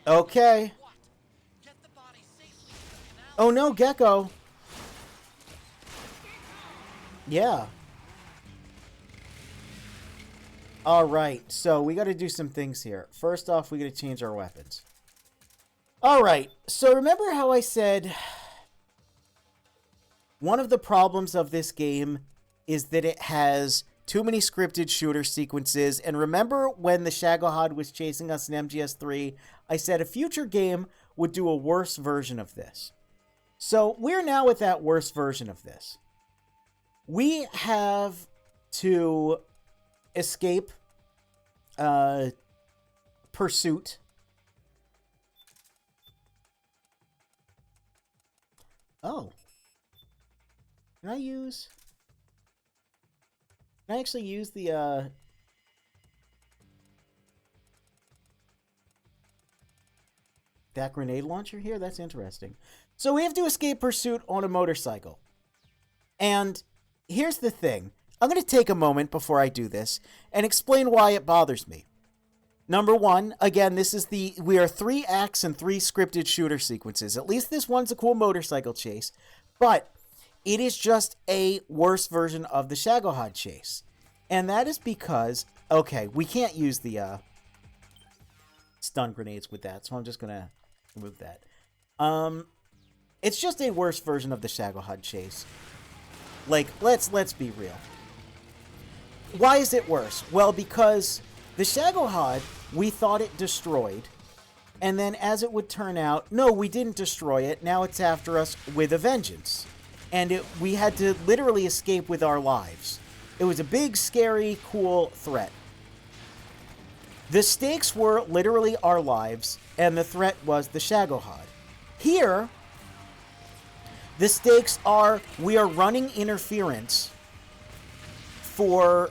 Okay. Oh no, Gecko. Yeah. Alright, so we gotta do some things here. First off, we gotta change our weapons. Alright, so remember how I said one of the problems of this game is that it has too many scripted shooter sequences, and remember when the Shagohod was chasing us in MGS3, I said a future game would do a worse version of this. So we're now at that worse version of this. We have to escape pursuit. Oh. Can I actually use the that grenade launcher here? That's interesting. So we have to escape pursuit on a motorcycle. And here's the thing. I'm going to take a moment before I do this and explain why it bothers me. Number one, again, we are 3 acts and 3 scripted shooter sequences. At least this one's a cool motorcycle chase. But it is just a worse version of the Shagohod chase. And that is because, okay, we can't use the stun grenades with that, so I'm just going to remove that. It's just a worse version of the Shagohod chase. Like, let's be real. Why is it worse? Well, because the Shagohod, we thought it destroyed. And then as it would turn out, no, we didn't destroy it. Now it's after us with a vengeance. And we had to literally escape with our lives. It was a big, scary, cool threat. The stakes were literally our lives, and the threat was the Shagohod. Here, the stakes are, we are running interference for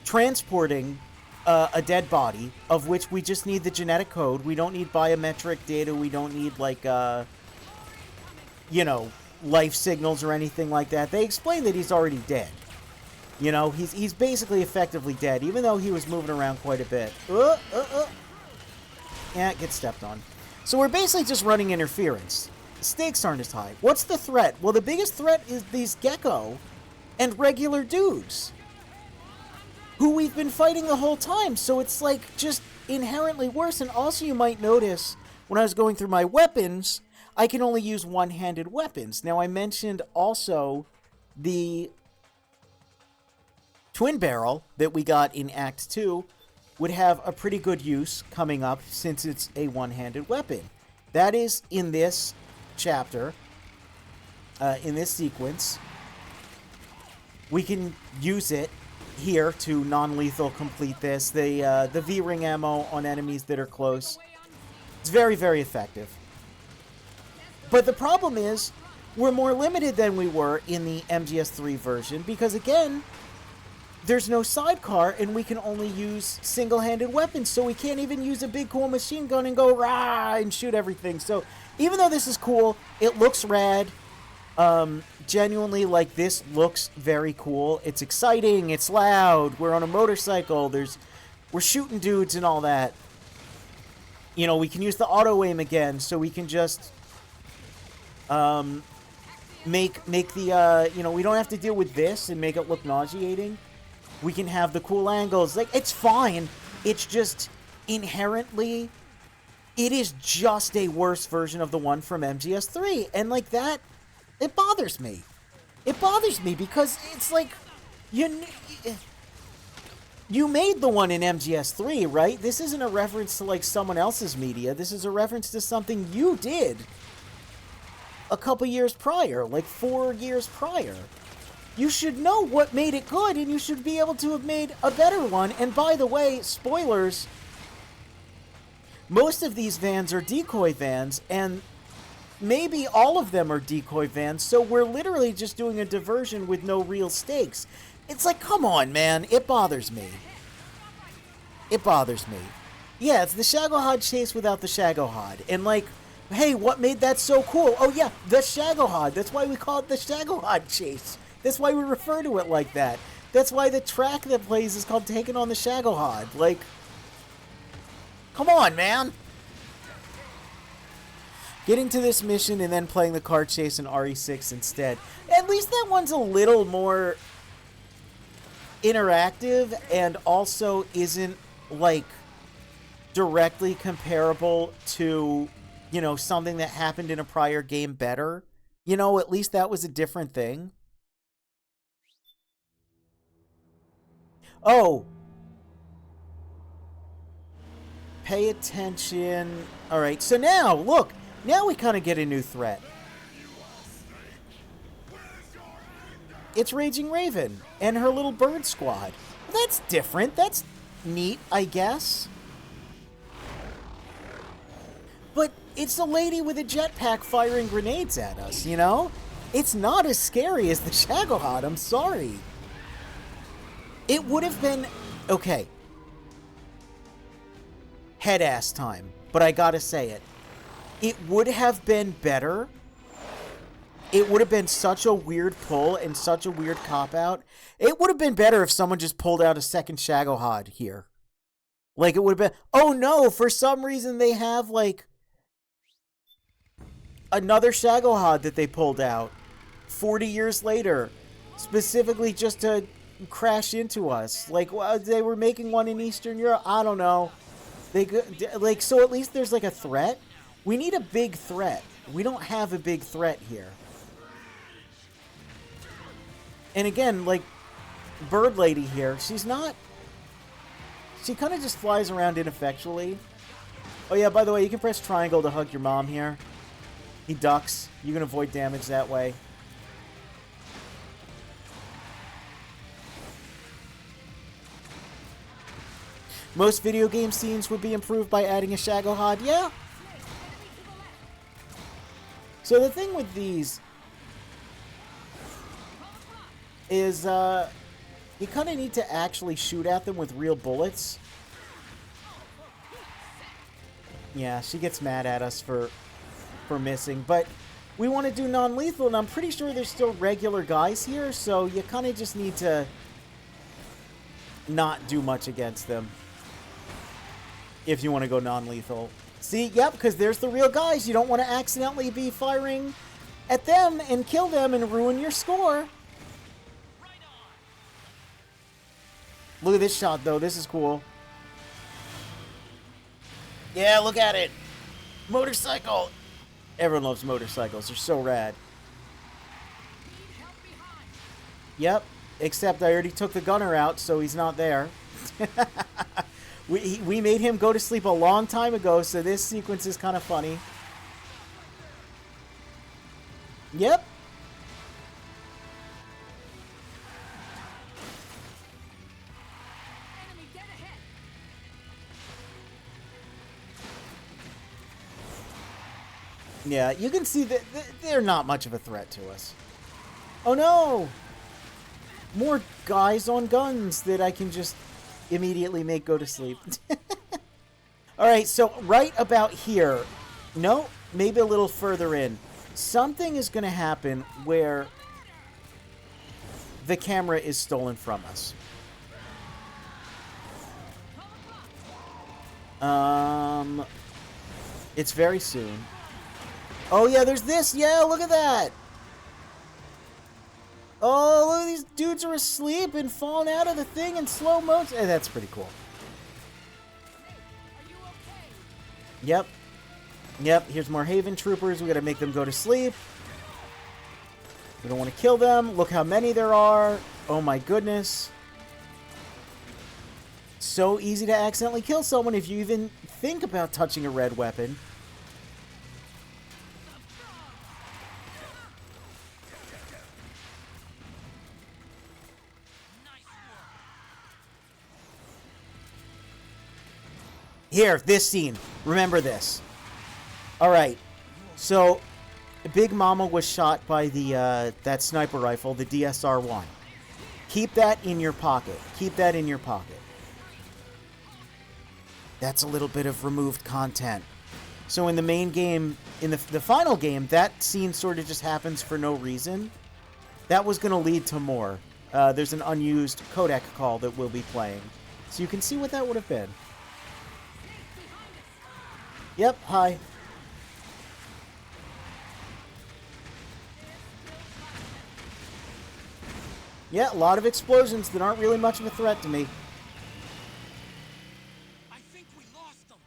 transporting a dead body, of which we just need the genetic code. We don't need biometric data. We don't need, like, life signals or anything like that. They explain that he's already dead. You know, he's basically effectively dead, even though he was moving around quite a bit. Yeah, it gets stepped on. So we're basically just running interference. The stakes aren't as high. What's the threat? Well, the biggest threat is these Gecko and regular dudes who we've been fighting the whole time. So it's like just inherently worse. And also you might notice when I was going through my weapons, I can only use one-handed weapons. Now I mentioned also the twin barrel that we got in Act 2 would have a pretty good use coming up since it's a one-handed weapon. That is in this chapter, in this sequence. We can use it here to non-lethal complete this. The V-ring ammo on enemies that are close. It's very, very effective. But the problem is, we're more limited than we were in the MGS3 version because, again, there's no sidecar and we can only use single-handed weapons, so we can't even use a big cool machine gun and go rah and shoot everything. So even though this is cool, it looks rad. Genuinely, like, this looks very cool. It's exciting, it's loud, we're on a motorcycle, we're shooting dudes and all that. You know, we can use the auto aim again, so we can just make the we don't have to deal with this and make it look nauseating. We can have the cool angles. Like, it's fine. It's just inherently, it is just a worse version of the one from MGS3. And like that, it bothers me. It bothers me because it's like, you made the one in MGS3, right? This isn't a reference to like someone else's media. This is a reference to something you did a couple years prior, like 4 years prior. You should know what made it good, and you should be able to have made a better one. And by the way, spoilers, most of these vans are decoy vans, and maybe all of them are decoy vans, so we're literally just doing a diversion with no real stakes. It's like, come on, man. It bothers me. It bothers me. Yeah, it's the Shagohod chase without the Shagohod. And like, hey, what made that so cool? Oh yeah, the Shagohod. That's why we call it the Shagohod chase. That's why we refer to it like that. That's why the track that plays is called Taking on the Shagohod. Like, come on, man. Getting to this mission and then playing the car chase in RE6 instead. At least that one's a little more interactive and also isn't, like, directly comparable to, you know, something that happened in a prior game better. You know, at least that was a different thing. Oh. Pay attention. All right, so now, look. Now we kind of get a new threat. It's Raging Raven and her little bird squad. Well, that's different. That's neat, I guess. But it's a lady with a jetpack firing grenades at us, you know? It's not as scary as the Shagohod, I'm sorry. It would have been... Okay. Head-ass time. But I gotta say it. It would have been better. It would have been such a weird pull and such a weird cop-out. It would have been better if someone just pulled out a second Shagohod here. Like, it would have been... Oh, no! For some reason, they have, like... another Shagohod that they pulled out 40 years later. Specifically just to crash into us. Like, they were making one in Eastern Europe. I don't know. They like, so at least there's, like, a threat. We need a big threat. We don't have a big threat here. And again, like, Bird Lady here, she's not... She kind of just flies around ineffectually. Oh yeah, by the way, you can press triangle to hug your mom here. He ducks. You can avoid damage that way. Most video game scenes would be improved by adding a Shagohod. Yeah. So the thing with these is you kind of need to actually shoot at them with real bullets. Yeah, she gets mad at us for missing, but we want to do non-lethal, and I'm pretty sure there's still regular guys here, so you kind of just need to not do much against them if you want to go non-lethal. See, yep, because there's the real guys. You don't want to accidentally be firing at them and kill them and ruin your score. Look at this shot, though. This is cool. Yeah, look at it. Motorcycle. Everyone loves motorcycles. They're so rad. Yep, except I already took the gunner out, so he's not there. We made him go to sleep a long time ago, so this sequence is kind of funny. Yep. Yeah, you can see that they're not much of a threat to us. Oh no! More guys on guns that I can just immediately make go to sleep. Alright, so right about here, no, maybe a little further in, something is going to happen where the camera is stolen from us. It's very soon. Oh yeah, there's this. Yeah, look at that. Oh, look, these dudes are asleep and falling out of the thing in slow motion. Hey, that's pretty cool. Yep. Yep, here's more Haven troopers. We gotta make them go to sleep. We don't want to kill them. Look how many there are. Oh my goodness. So easy to accidentally kill someone if you even think about touching a red weapon. Here, this scene. Remember this. Alright. So, Big Mama was shot by the that sniper rifle, the DSR-1. Keep that in your pocket. Keep that in your pocket. That's a little bit of removed content. So in the main game, in the final game, that scene sort of just happens for no reason. That was going to lead to more. There's an unused codec call that we'll be playing. So you can see what that would have been. Yep, hi. Yeah, a lot of explosions that aren't really much of a threat to me. I think we lost them.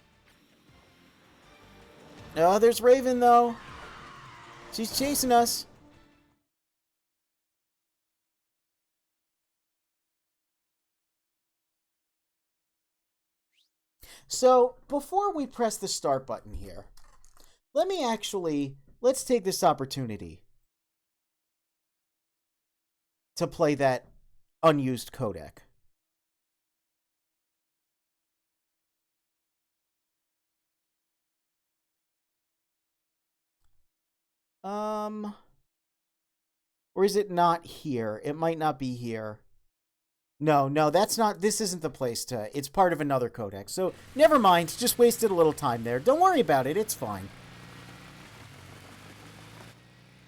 Oh, there's Raven, though. She's chasing us. So, before we press the start button here, let's take this opportunity to play that unused codec. Or is it not here? It might not be here. No, that's not, this isn't the place to, it's part of another codec. So, never mind, just wasted a little time there. Don't worry about it, it's fine.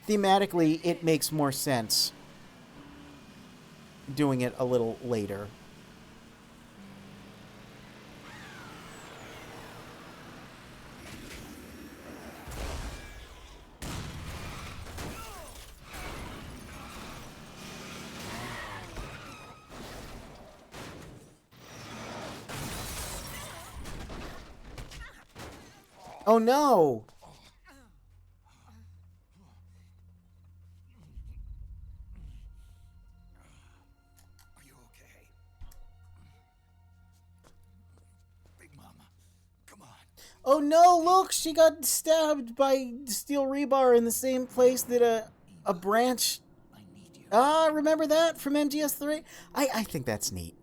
Thematically, it makes more sense doing it a little later. Oh no! Are you okay? Big Mama, come on. Oh no, look! She got stabbed by steel rebar in the same place that a branch... I need you. Ah, remember that from MGS3? I think that's neat.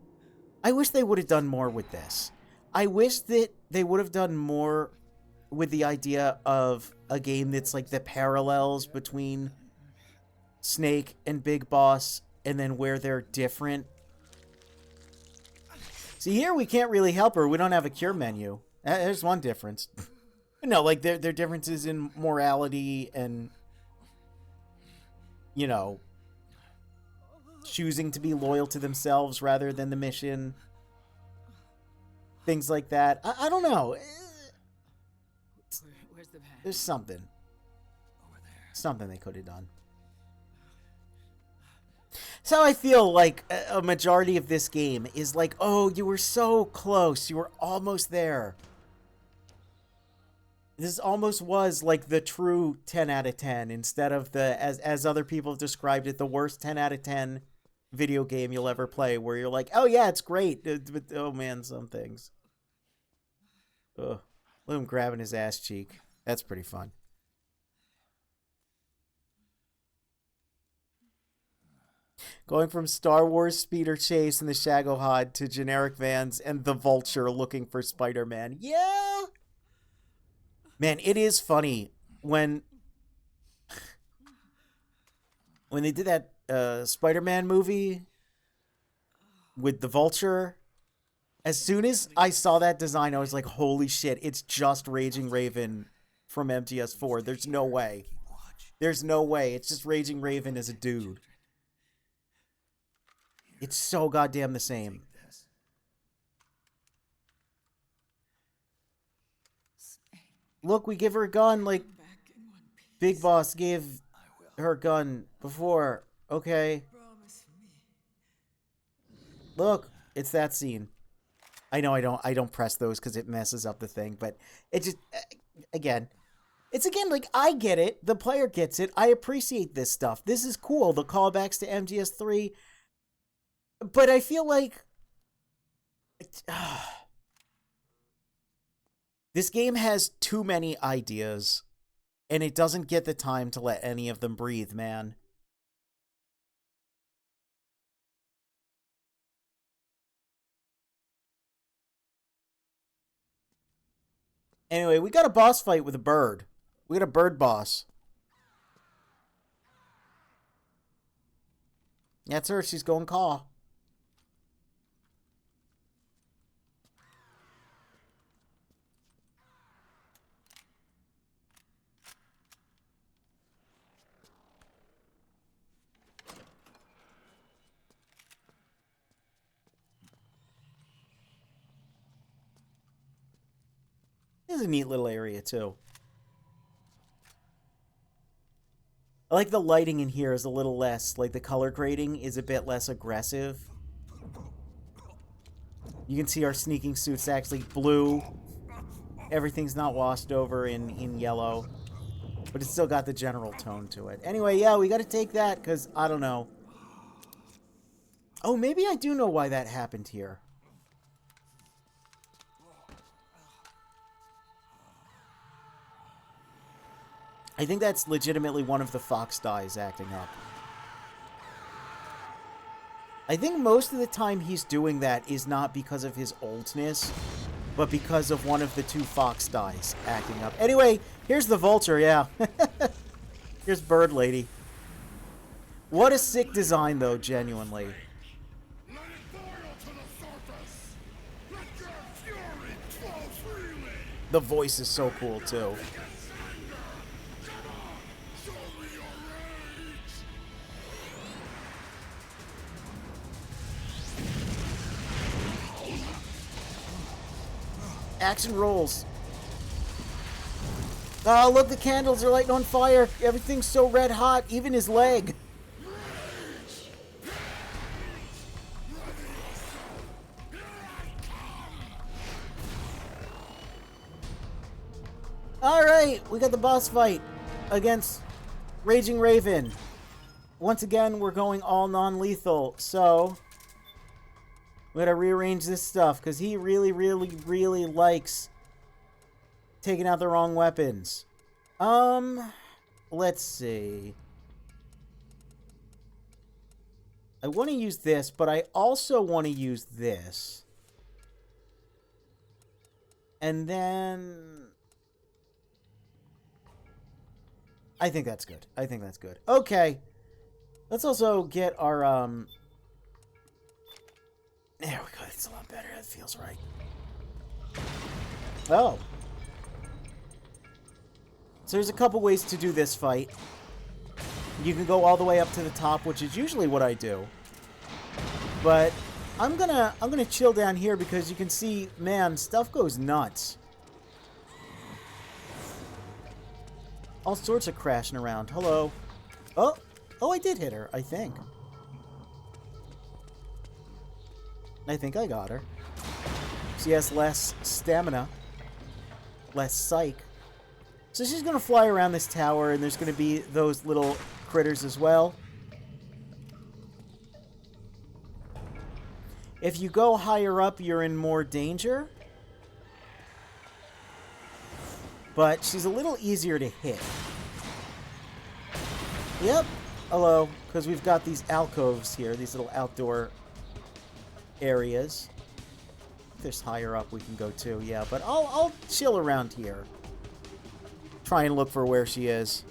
I wish they would have done more with this. I wish that they would have done more with the idea of a game that's like the parallels between Snake and Big Boss, and then where they're different. See, here we can't really help her. We don't have a cure menu. There's one difference. No, like, their differences in morality and, you know, choosing to be loyal to themselves rather than the mission. Things like that. I don't know. Where's the van? There's something. Over there. Something they could have done. So I feel like a majority of this game is like, oh, you were so close. You were almost there. This almost was like the true 10 out of 10 instead of the, as other people have described it, the worst 10 out of 10 video game you'll ever play, where you're like, oh yeah, it's great, but oh man, some things. Ugh. Look at him grabbing his ass cheek. That's pretty fun. Going from Star Wars speeder chase and the Shagohod to generic vans and the Vulture looking for Spider-Man. Yeah! Man, it is funny when they did that Spider-Man movie with the Vulture. As soon as I saw that design, I was like, holy shit, it's just Raging Raven from MGS4. There's no way. There's no way. It's just Raging Raven as a dude. It's so goddamn the same. Look, we give her a gun like Big Boss gave her a gun before. Okay. Look, it's that scene. I know I don't press those because it messes up the thing, but it just, again, it's again, like, I get it. The player gets it. I appreciate this stuff. This is cool. The callbacks to MGS3. But I feel like this game has too many ideas, and it doesn't get the time to let any of them breathe, man. Anyway, we got a boss fight with a bird. We got a bird boss. That's her. She's going caw. This is a neat little area, too. I like the lighting in here is a little less, like the color grading is a bit less aggressive. You can see our sneaking suit's actually blue. Everything's not washed over in yellow. But it's still got the general tone to it. Anyway, yeah, we gotta take that, because, I don't know. Oh, maybe I do know why that happened here. I think that's legitimately one of the fox dyes acting up. I think most of the time he's doing that is not because of his oldness, but because of one of the two fox dyes acting up. Anyway, here's the vulture, yeah. Here's Bird Lady. What a sick design, though, genuinely. Let it boil to the surface. Let your fury flow freely. The voice is so cool, too. Show me your rage. Action rolls. Oh, look, the candles are lighting on fire. Everything's so red hot, even his leg. Alright, we got the boss fight against Raging Raven. Once again, we're going all non-lethal, so we gotta rearrange this stuff, because he really, really, really likes taking out the wrong weapons. Let's see. I want to use this, but I also want to use this. And then I think that's good. I think that's good. Okay. Let's also get our, there we go. It's a lot better. That feels right. Oh. So there's a couple ways to do this fight. You can go all the way up to the top, which is usually what I do. But I'm gonna chill down here because you can see, man, stuff goes nuts. All sorts of crashing around. Hello. Oh, I did hit her, I think. I think I got her. She has less stamina. Less psych. So she's going to fly around this tower, and there's going to be those little critters as well. If you go higher up, you're in more danger. But she's a little easier to hit. Yep. Hello. Because we've got these alcoves here, these little outdoor areas. If there's higher up, we can go too. Yeah, but I'll chill around here. Try and look for where she is.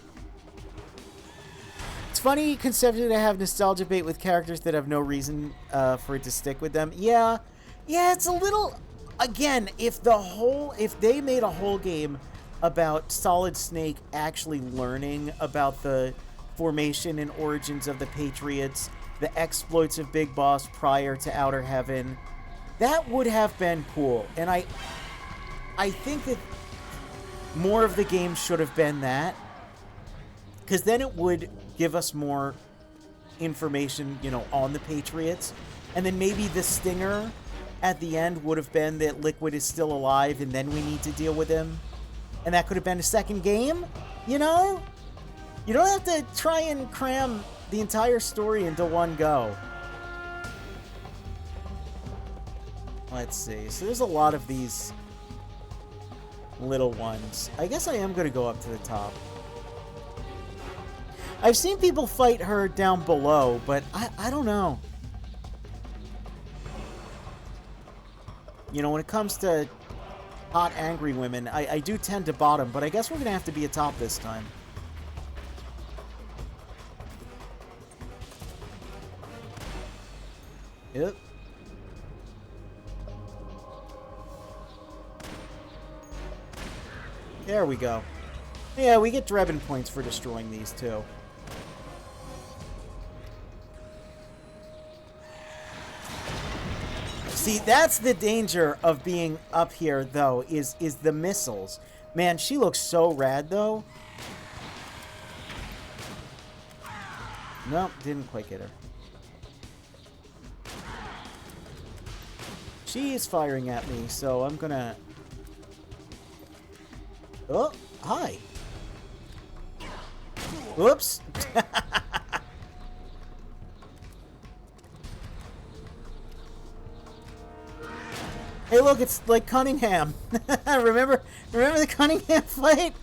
It's funny conceptually to have nostalgia bait with characters that have no reason for it to stick with them. Yeah, it's a little. Again, if they made a whole game about Solid Snake actually learning about the formation and origins of the Patriots, the exploits of Big Boss prior to Outer Heaven, that would have been cool. And I think that more of the game should have been that, because then it would give us more information, on the Patriots. And then maybe the stinger at the end would have been that Liquid is still alive and then we need to deal with him. And that could have been a second game, You don't have to try and cram the entire story into one go. Let's see. So there's a lot of these little ones. I guess I am going to go up to the top. I've seen people fight her down below, but I don't know. When it comes to hot, angry women, I do tend to bottom, but I guess we're going to have to be atop this time. Yep. There we go. Yeah, we get Drebin points for destroying these too. See, that's the danger of being up here, though, is the missiles. Man, she looks so rad, though. Nope, didn't quite get her. She is firing at me, so I'm gonna... Oh, hi. Whoops. Hey, look, it's like Cunningham. Remember the Cunningham fight?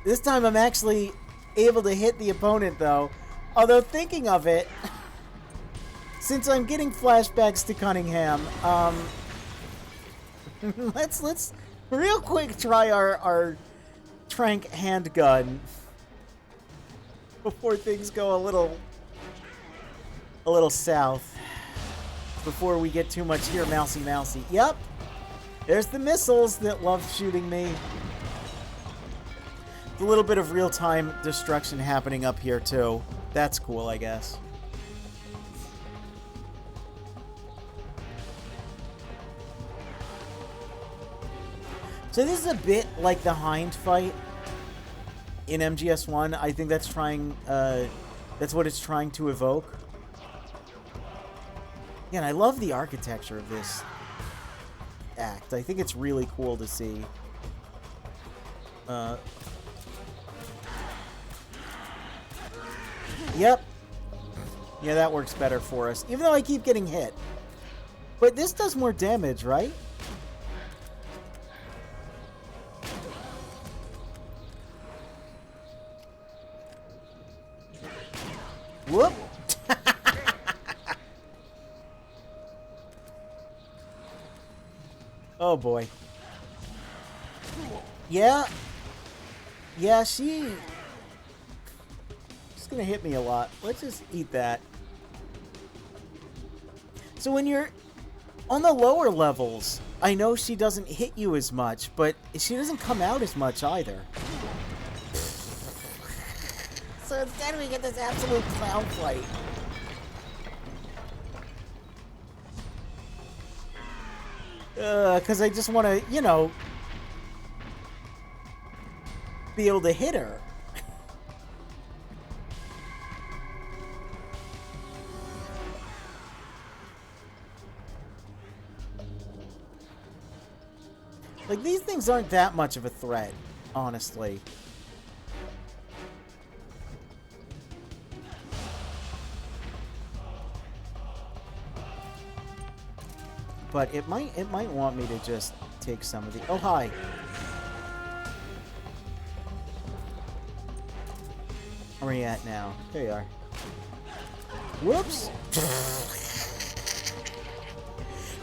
This time I'm actually able to hit the opponent, though. Although, thinking of it, since I'm getting flashbacks to Cunningham, let's real quick try our Trank handgun before things go a little south. Before we get too much here, mousy mousy. Yep, there's the missiles that love shooting me. A little bit of real-time destruction happening up here too. That's cool, I guess. So this is a bit like the Hind fight in MGS1. I think that's what it's trying to evoke. Yeah, and I love the architecture of this act. I think it's really cool to see. Yep. Yeah, that works better for us. Even though I keep getting hit. But this does more damage, right? Whoop! Oh boy. Yeah. Yeah, she's gonna hit me a lot. Let's just eat that. So when you're on the lower levels, I know she doesn't hit you as much, but she doesn't come out as much either. So instead we get this absolute clown fight. Because I just want to, you know, be able to hit her. Like, these things aren't that much of a threat, honestly. But it might want me to just take some of the... Oh, hi. Where are you at now? There you are. Whoops!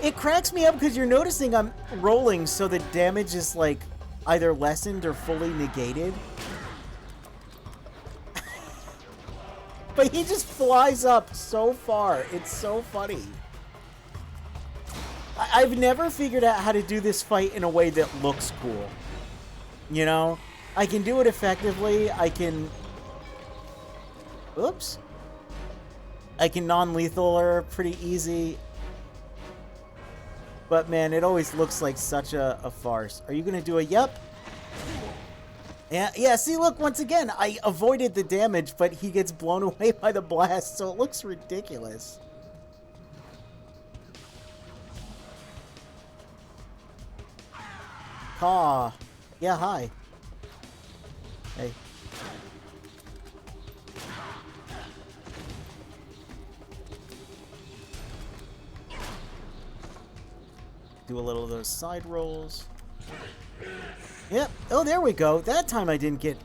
It cracks me up because you're noticing I'm rolling so the damage is, like, either lessened or fully negated. But he just flies up so far. It's so funny. I've never figured out how to do this fight in a way that looks cool. You know? I can do it effectively. I can... Oops. I can non-lethal her pretty easy. But man, it always looks like such a farce. Are you gonna do a yep? Yeah, see, look, once again, I avoided the damage, but he gets blown away by the blast, so it looks ridiculous. Aw. Yeah, hi. Hey. Do a little of those side rolls. Yep. Oh, there we go. That time I didn't get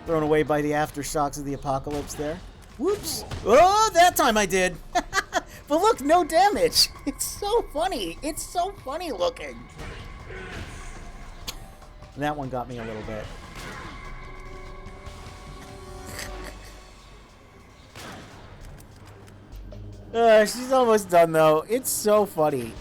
thrown away by the aftershocks of the apocalypse there. Whoops. Oh, that time I did. But look, no damage. It's so funny. It's so funny looking. That one got me a little bit. She's almost done, though. It's so funny.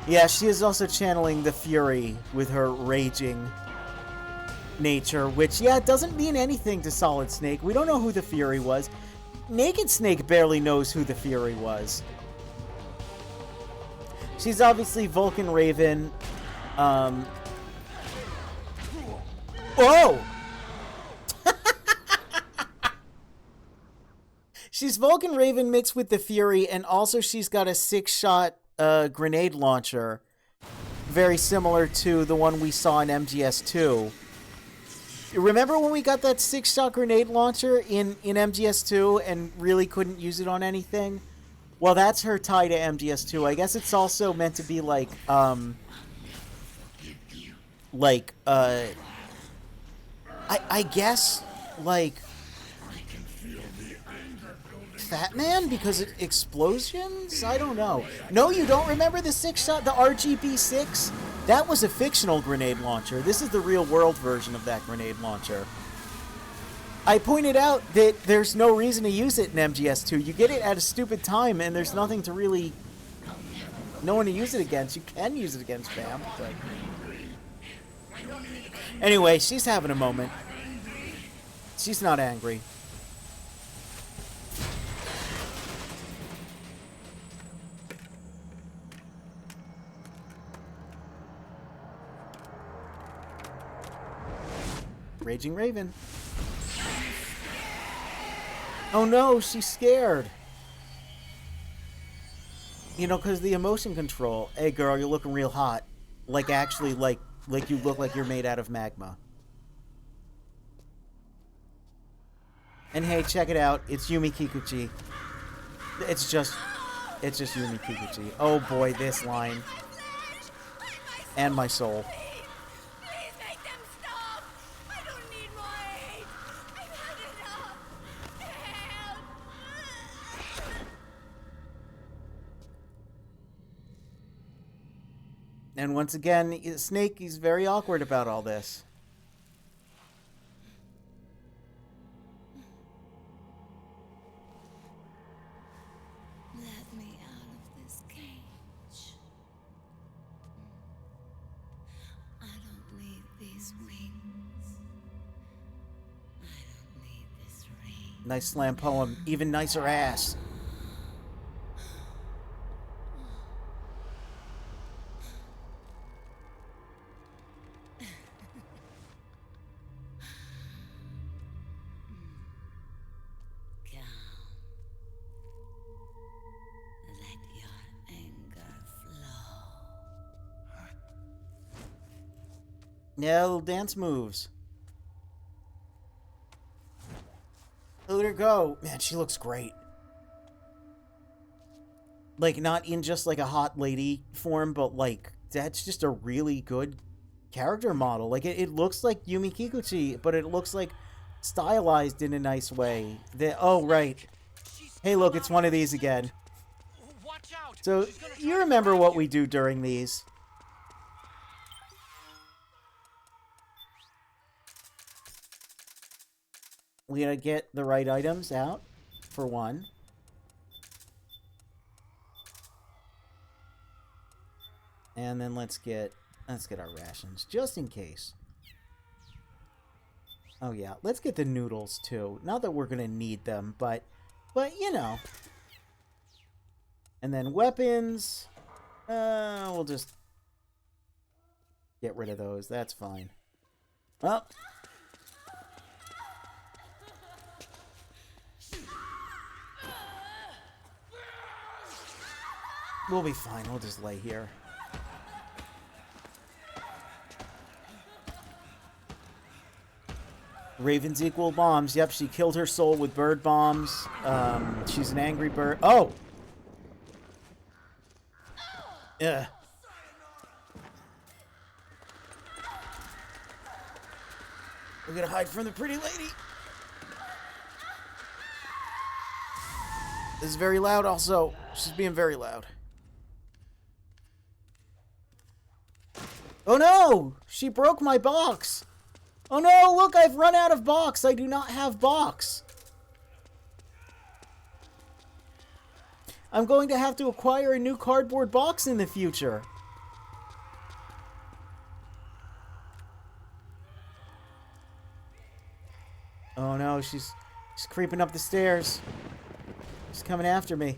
Yeah, she is also channeling the Fury with her raging nature, which, yeah, doesn't mean anything to Solid Snake. We don't know who the Fury was. Naked Snake barely knows who the Fury was. She's obviously Vulcan Raven. Whoa! She's Vulcan Raven mixed with the Fury, and also she's got a 6-shot grenade launcher, very similar to the one we saw in MGS2. Remember when we got that 6-shot grenade launcher in MGS2 and really couldn't use it on anything? Well, that's her tie to MGS2. I guess it's also meant to be like I guess, like, Fat Man? Because it explosions? I don't know. No, you don't remember the 6-shot, the RGB-6? That was a fictional grenade launcher. This is the real-world version of that grenade launcher. I pointed out that there's no reason to use it in MGS2. You get it at a stupid time, and there's nothing to really... no one to use it against. You can use it against Bam, but... Anyway, she's having a moment. She's not angry. Raging Raven. Oh no, she's scared. You know, because the emotion control. Hey girl, you're looking real hot. Like actually, like you look like you're made out of magma. And hey, check it out. It's Yumi Kikuchi. It's just Yumi Kikuchi. Oh boy, this line. And my soul. And once again, Snake, he's very awkward about all this. Let me out of this cage. I don't need these wings. I don't need this ring. Nice slam poem. Even nicer ass. Yeah, little dance moves. Look at her go. Man, she looks great. Like, not in just like a hot lady form, but like, that's just a really good character model. Like, it looks like Yumi Kikuchi, but it looks like stylized in a nice way. Oh, right. Hey, look, it's one of these again. So, you remember what we do during these. We gotta get the right items out, for one. And then let's get our rations, just in case. Oh yeah, let's get the noodles too. Not that we're gonna need them, but you know. And then weapons. We'll just get rid of those. That's fine. Well. We'll be fine. We'll just lay here. Ravens equal bombs. Yep, she killed her soul with bird bombs. She's an angry bird. Oh! Yeah. We're gonna hide from the pretty lady. This is very loud also. She's being very loud. Oh no! She broke my box! Oh no, look, I've run out of box. I do not have box. I'm going to have to acquire a new cardboard box in the future. Oh no, she's creeping up the stairs. She's coming after me.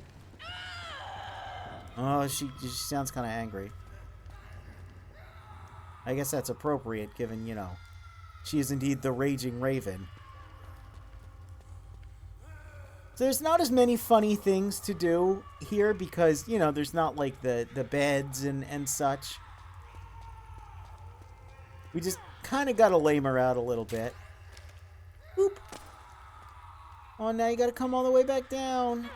Oh, she sounds kind of angry. I guess that's appropriate, given, you know, she is indeed the Raging Raven. So there's not as many funny things to do here because, you know, there's not like the beds and such. We just kind of got to lame her out a little bit. Boop. Oh, now you got to come all the way back down.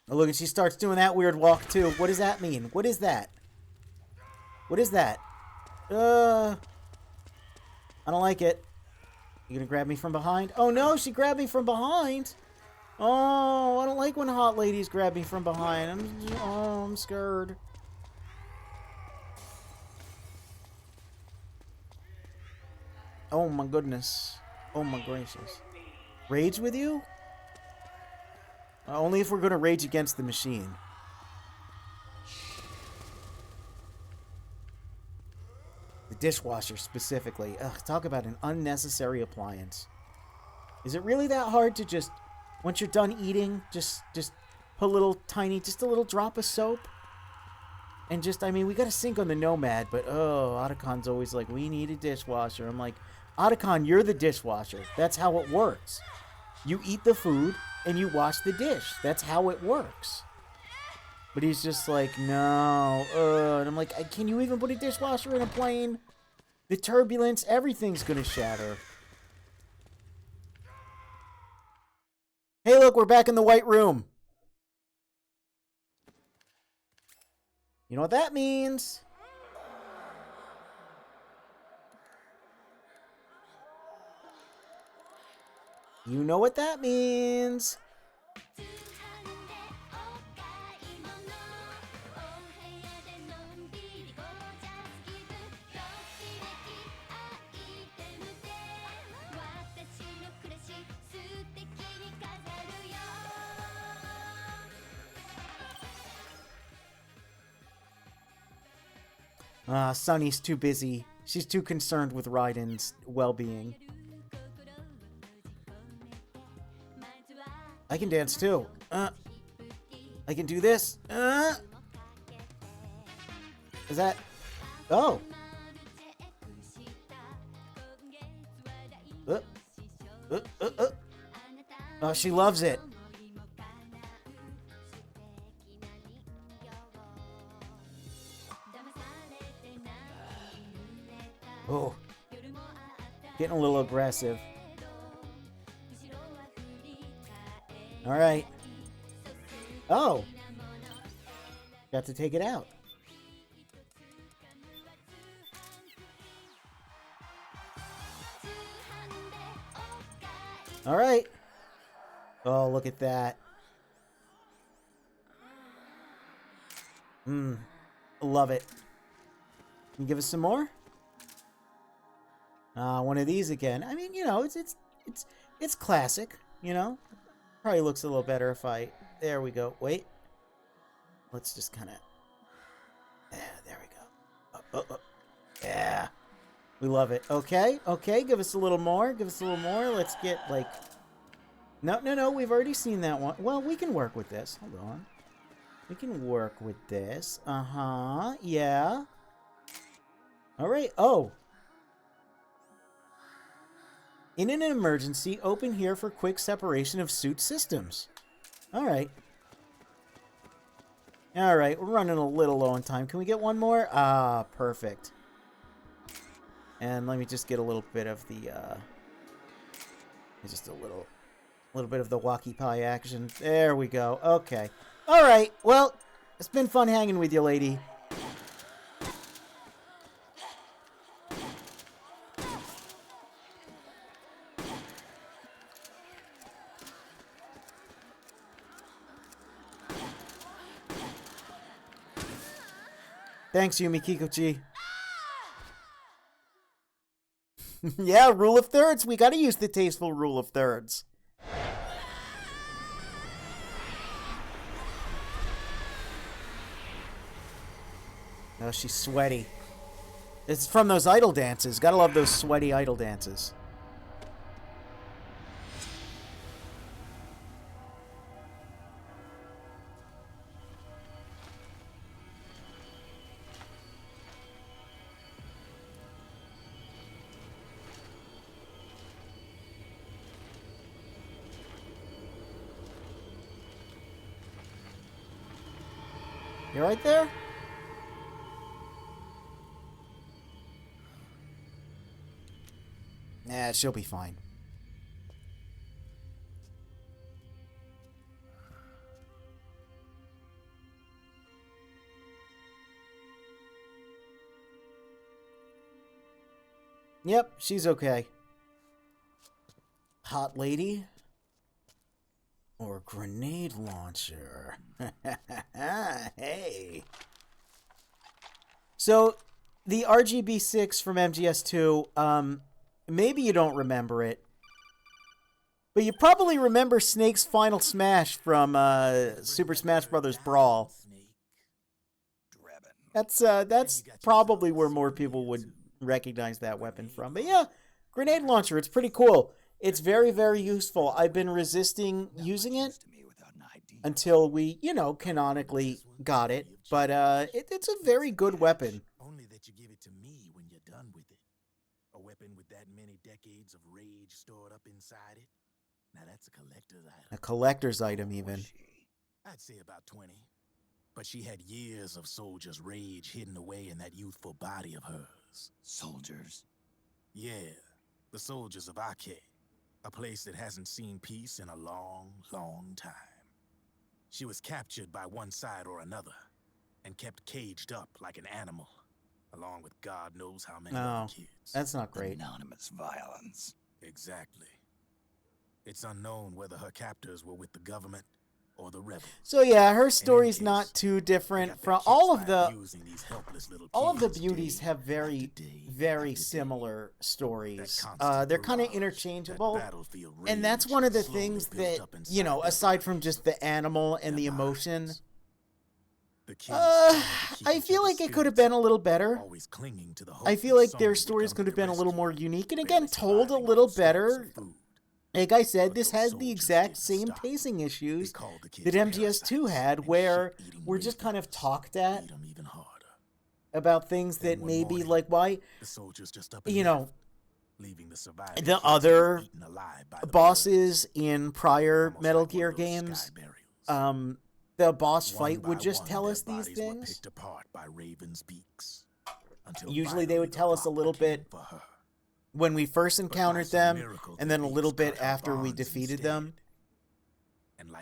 Oh, look, and she starts doing that weird walk, too. What does that mean? What is that? What is that? I don't like it. You gonna grab me from behind? Oh, no, she grabbed me from behind. Oh, I don't like when hot ladies grab me from behind. I'm scared. Oh, my goodness. Oh, my gracious. Rage with you? Only if we're going to rage against the machine. The dishwasher, specifically. Ugh, talk about an unnecessary appliance. Is it really that hard to just, once you're done eating, just put a little tiny, just a little drop of soap? And just, I mean, we got a sink on the Nomad, but, oh, Otacon's always like, we need a dishwasher. I'm like, Otacon, you're the dishwasher. That's how it works. You eat the food, and you wash the dish. That's how it works. But he's just like, no. And I'm like, can you even put a dishwasher in a plane? The turbulence, everything's going to shatter. Hey, look, we're back in the White Room. You know what that means? You know what that means. Sunny's too busy. She's too concerned with Raiden's well-being. I can dance too. I can do this. Is that... Oh. Oh, she loves it. Oh. Getting a little aggressive. All right. Oh. Got to take it out. All right. Oh, look at that. Love it. Can you give us some more? One of these again. I mean, you know, it's classic, you know? Probably looks a little better if I... There we go. Wait. Let's just kind of... Yeah, there we go. Yeah. We love it. Okay, okay. Give us a little more. Give us a little more. Let's get, like... No. We've already seen that one. Well, we can work with this. Hold on. We can work with this. Uh-huh. Yeah. All right. Oh. In an emergency, open here for quick separation of suit systems. All right. All right, we're running a little low on time. Can we get one more? Ah, perfect. And let me just get a little bit of the, just a little bit of the walkie pie action. There we go. Okay. All right. Well, it's been fun hanging with you, lady. Thanks, Yumi Kikuchi. Yeah, rule of thirds. We gotta use the tasteful rule of thirds. Oh, she's sweaty. It's from those idol dances. Gotta love those sweaty idol dances. You right there? Nah, she'll be fine. Yep, she's okay. Hot lady? Or grenade launcher? Hey. So, the RGB6 from MGS2, maybe you don't remember it, but you probably remember Snake's Final Smash from Super Smash Bros. Brawl. That's probably where more people would recognize that weapon from. But yeah, grenade launcher, it's pretty cool. It's very, very useful. I've been resisting using it until we, canonically got it. But it's a very good weapon. Only that you give it to me when you're done with it. A weapon with that many decades of rage stored up inside it. Now that's a collector's item. A collector's item, even. I'd say about 20. But she had years of soldiers' rage hidden away in that youthful body of hers. Soldiers? Yeah, the soldiers of Ake. A place that hasn't seen peace in a long, long time. She was captured by one side or another, and kept caged up like an animal, along with God knows how many other kids. That's not great. Anonymous violence. Exactly. It's unknown whether her captors were with the government or the rebels. So yeah, her story's not too different from all of the beauties have very, very similar stories. They're kind of interchangeable, and that's one of the things that, aside from just the animal and the emotion, I feel like it could have been a little better. I feel like their stories could have been a little more unique, and again, told a little better. Like I said, this has the exact same pacing issues that MGS2 had, where we're just kind of talked at about things that maybe, like, why, the other bosses in prior Metal Gear games, the boss fight would just tell us these things. Usually they would tell us a little bit when we first encountered them, and then a little bit after we defeated them.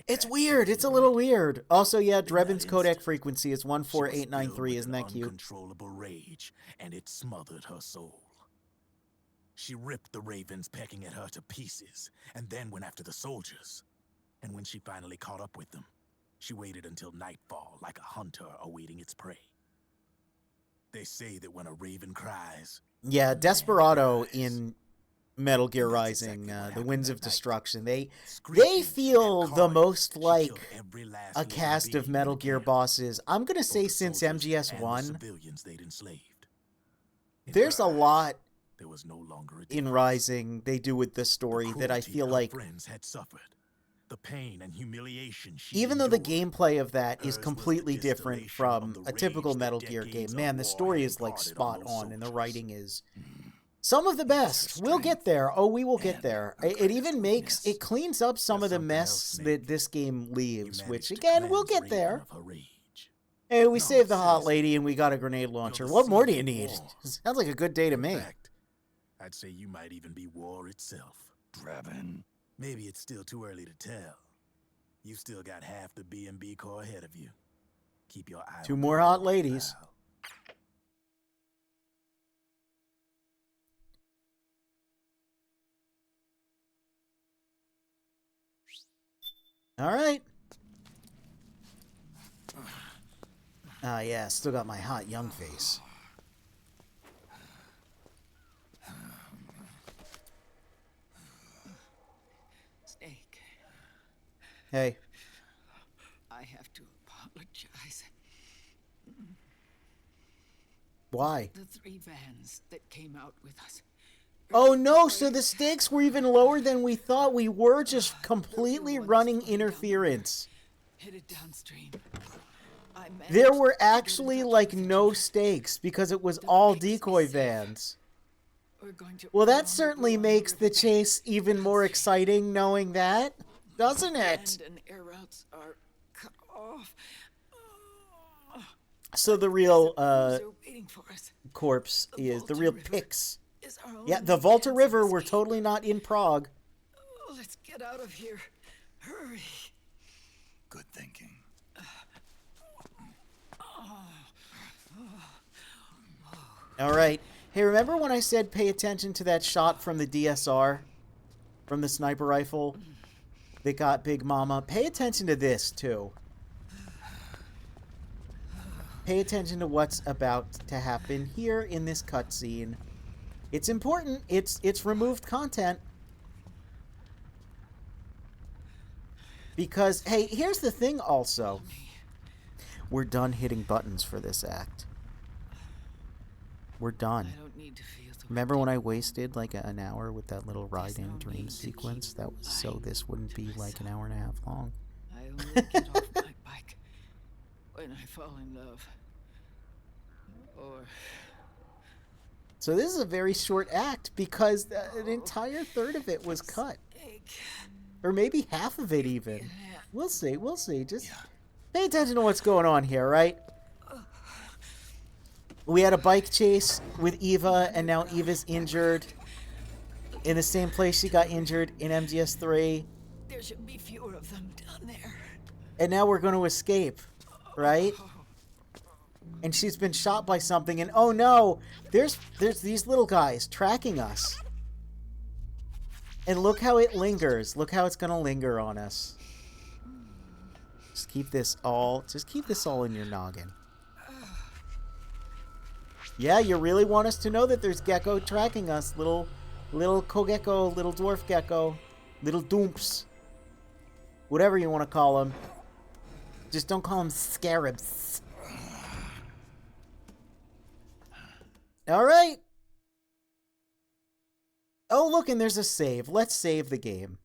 It's weird. It's a little weird. Also, yeah, Drebin's codec frequency is 14893. Isn't that cute? Uncontrollable rage, and it smothered her soul. She ripped the ravens pecking at her to pieces, and then went after the soldiers. And when she finally caught up with them, she waited until nightfall like a hunter awaiting its prey. They say that when a raven cries... Yeah, Desperado in Metal Gear Rising, the Winds of Destruction, they feel the most like a cast of Metal Gear bosses, I'm going to say, since MGS1. There's a lot in Rising they do with this story that I feel like, the pain and humiliation even though the gameplay of that is completely different from a typical Metal Gear game, man, the story is like spot on, and the writing is some of the best. We'll get there. Oh, we will get there. It even it cleans up some of the mess that this game leaves, which, again, we'll get there. Hey, we saved the hot lady and we got a grenade launcher. What more do you need? Sounds like a good day to me. I'd say you might even be war itself. Drebin. Maybe it's still too early to tell. You still got half the B&B Corps ahead of you. Keep your eye on 2 more hot ladies. All right. Ah, yeah, still got my hot young face. Snake. Hey. I have to apologize. Why? The 3 vans that came out with us. Oh no, so the stakes were even lower than we thought. We were just completely running interference. Headed downstream. There were actually like no stakes because it was all decoy vans. Well, that certainly makes the chase even more exciting knowing that, doesn't it? And air routes are cut off. So the real They're waiting for us. corpse is the real Pix. Is our Yeah, only the Volta chance River, of we're escape. totally not in Prague. Let's get out of here. Hurry. Good thinking. All right. Hey, remember when I said pay attention to that shot from the DSR? From the sniper rifle that got Big Mama? Pay attention to this, too. Pay attention to what's about to happen here in this cutscene. It's important. It's removed content. Because, hey, here's the thing also. We're done hitting buttons for this act. We're done. I don't need to feel the Remember when I wasted like an hour with that little ride-in dream sequence? That was so this wouldn't be like an hour and a half long. I only get off my bike when I fall in love. Or So this is a very short act because an entire third of it was cut. Or maybe half of it even. We'll see, we'll see. Just pay attention to what's going on here, right? We had a bike chase with Eva, and now Eva's injured in the same place she got injured in MGS3. there should be fewer of them down there. And now we're going to escape, right? And she's been shot by something, and oh no, there's these little guys tracking us. And look how it lingers. Look how it's going to linger on us. Just keep this all in your noggin. Yeah, you really want us to know that there's gecko tracking us. Little kogekko, little dwarf gecko, little doomps. Whatever you want to call them. Just don't call them scarabs. All right. Oh, look, and there's a save. Let's save the game.